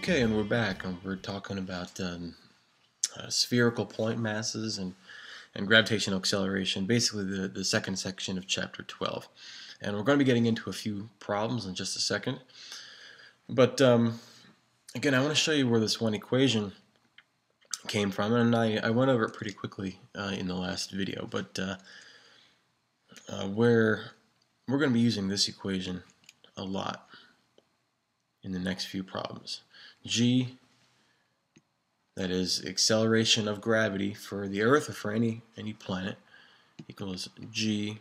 Okay, and we're back, and we're talking about spherical point masses and gravitational acceleration, basically the second section of Chapter 12. And we're going to be getting into a few problems in just a second. But again, I want to show you where this one equation came from, and I went over it pretty quickly in the last video, but where we're going to be using this equation a lot in the next few problems. G, that is acceleration of gravity for the Earth or for any planet, equals G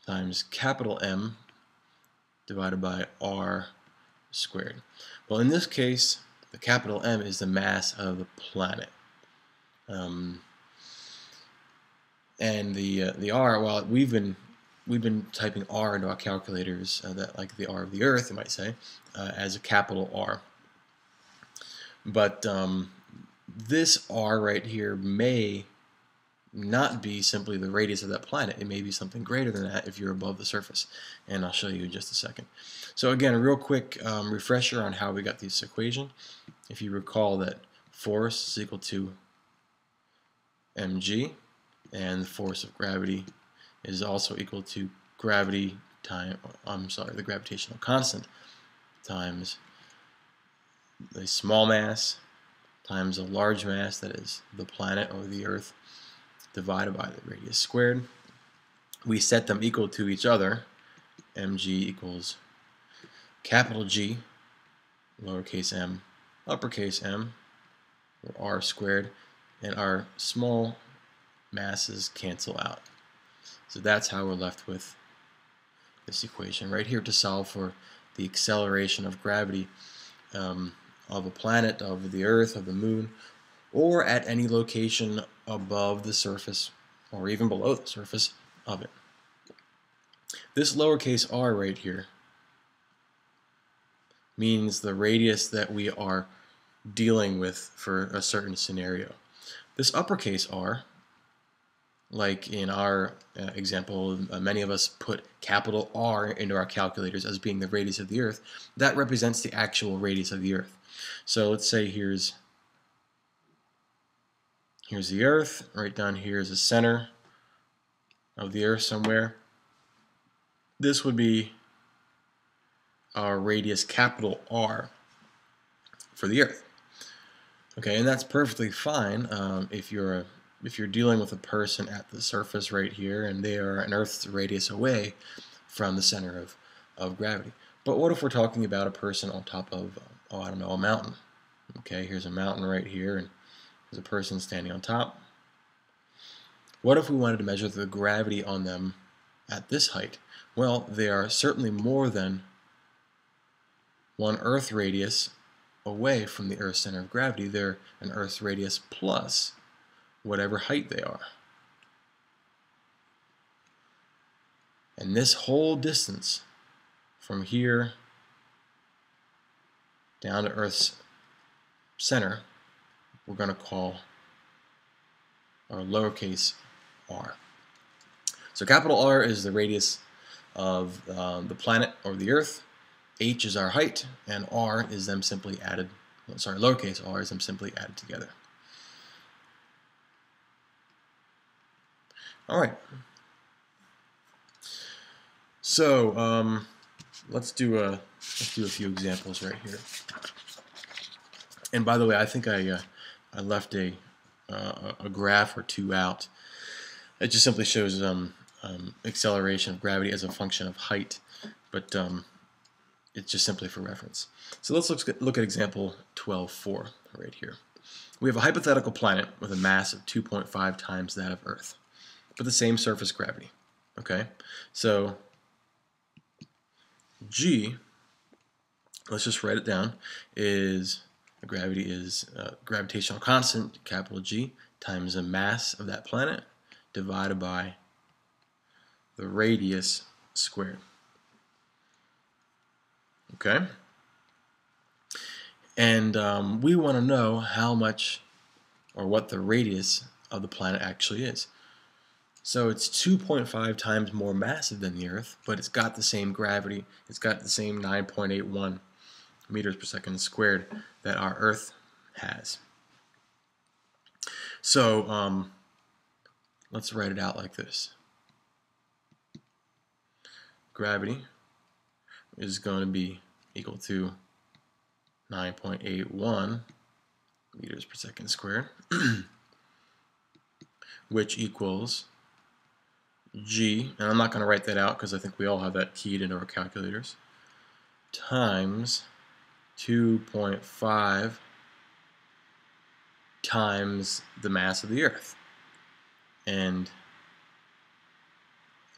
times capital M divided by R squared. Well, in this case, the capital M is the mass of the planet. And the R, well, we've been typing R into our calculators, that like the R of the Earth, you might say, as a capital R. But this R right here may not be simply the radius of that planet. It may be something greater than that if you're above the surface, and I'll show you in just a second. So again, a real quick refresher on how we got this equation. If you recall that force is equal to mg, and the force of gravity is also equal to gravity time, the gravitational constant times the small mass times a large mass, that is the planet or the Earth, divided by the radius squared. We set them equal to each other. mg equals capital G, lowercase m, uppercase m, or r squared, and our small masses cancel out. So that's how we're left with this equation right here to solve for the acceleration of gravity of a planet, of the Earth, of the Moon, or at any location above the surface or even below the surface of it. This lowercase r right here means the radius that we are dealing with for a certain scenario. This uppercase R, like in our example, many of us put capital R into our calculators as being the radius of the Earth. That represents the actual radius of the Earth. So let's say here's the Earth. Right down here is the center of the Earth somewhere. This would be our radius capital R for the Earth. Okay, and that's perfectly fine if you're dealing with a person at the surface right here and they are an Earth's radius away from the center of gravity. But what if we're talking about a person on top of, I don't know, a mountain? Okay, here's a mountain right here, and there's a person standing on top. What if we wanted to measure the gravity on them at this height? Well, they are certainly more than one Earth radius away from the Earth's center of gravity. They're an Earth's radius plus whatever height they are. And this whole distance from here down to Earth's center, we're going to call our lowercase r. So capital R is the radius of the planet or the Earth, h is our height, and r is them simply added, lowercase r is them simply added together. All right. So let's do a few examples right here. And by the way, I think I left a graph or two out. It just simply shows acceleration of gravity as a function of height, but it's just simply for reference. So let's look at example 12.4 right here. We have a hypothetical planet with a mass of 2.5 times that of Earth, but the same surface gravity. Okay, so G, let's just write it down, is gravity is gravitational constant, capital G, times the mass of that planet divided by the radius squared. Okay? And we want to know how much or what the radius of the planet actually is. So it's 2.5 times more massive than the Earth, but it's got the same gravity. It's got the same 9.81 meters per second squared that our Earth has. So let's write it out like this. Gravity is going to be equal to 9.81 meters per second squared, which equals G, and I'm not going to write that out because I think we all have that keyed into our calculators, times 2.5 times the mass of the Earth. And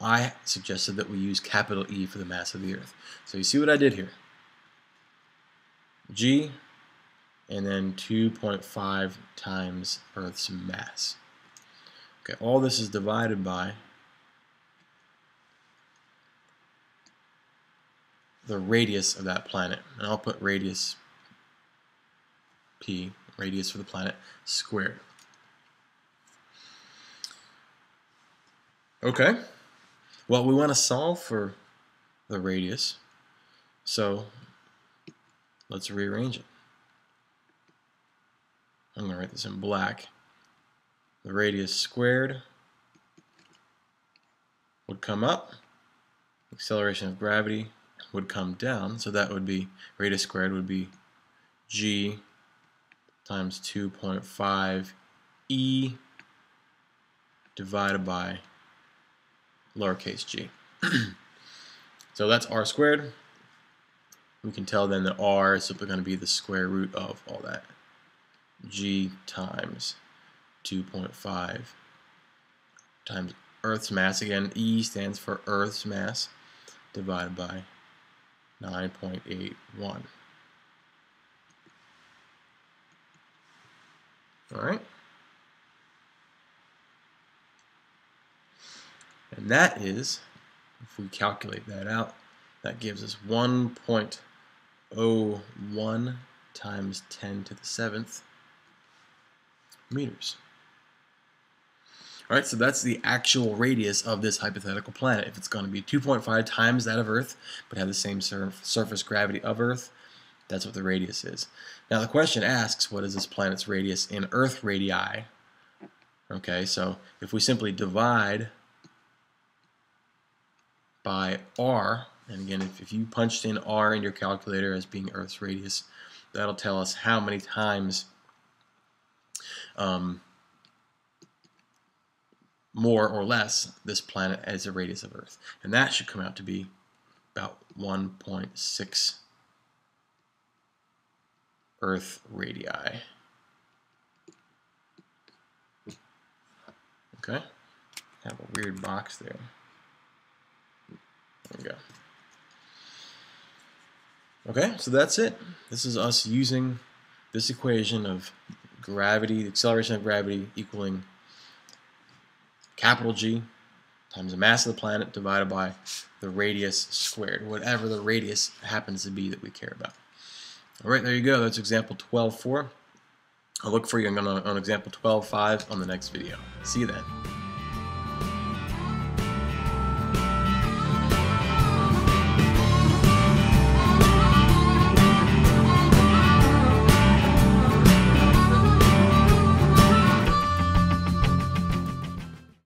I suggested that we use capital E for the mass of the Earth. So you see what I did here? G, and then 2.5 times Earth's mass. Okay, all this is divided by the radius of that planet. And I'll put radius P, radius for the planet, squared. Okay, well, we want to solve for the radius, so let's rearrange it. I'm going to write this in black. The radius squared would come up, acceleration of gravity would come down, so that would be, radius squared would be G times 2.5 E divided by lowercase g. So that's r squared. We can tell then that r is simply going to be the square root of all that. G times 2.5 times Earth's mass, again E stands for Earth's mass, divided by 9.81. Alright? And that is, if we calculate that out, that gives us 1.01 times 10 to the 7th meters. Alright, so that's the actual radius of this hypothetical planet. If it's going to be 2.5 times that of Earth, but have the same surface gravity of Earth, that's what the radius is. Now the question asks, what is this planet's radius in Earth radii? Okay, so if we simply divide by r, and again, if you punched in r in your calculator as being Earth's radius, that'll tell us how many times more or less this planet has a radius of Earth. And that should come out to be about 1.6 Earth radii. Okay, have a weird box there. There we go. Okay, so that's it. This is us using this equation of gravity, the acceleration of gravity equaling capital G times the mass of the planet divided by the radius squared, whatever the radius happens to be that we care about. Alright, there you go. That's example 12.4. I'll look for you on example 12.5 on the next video. See you then.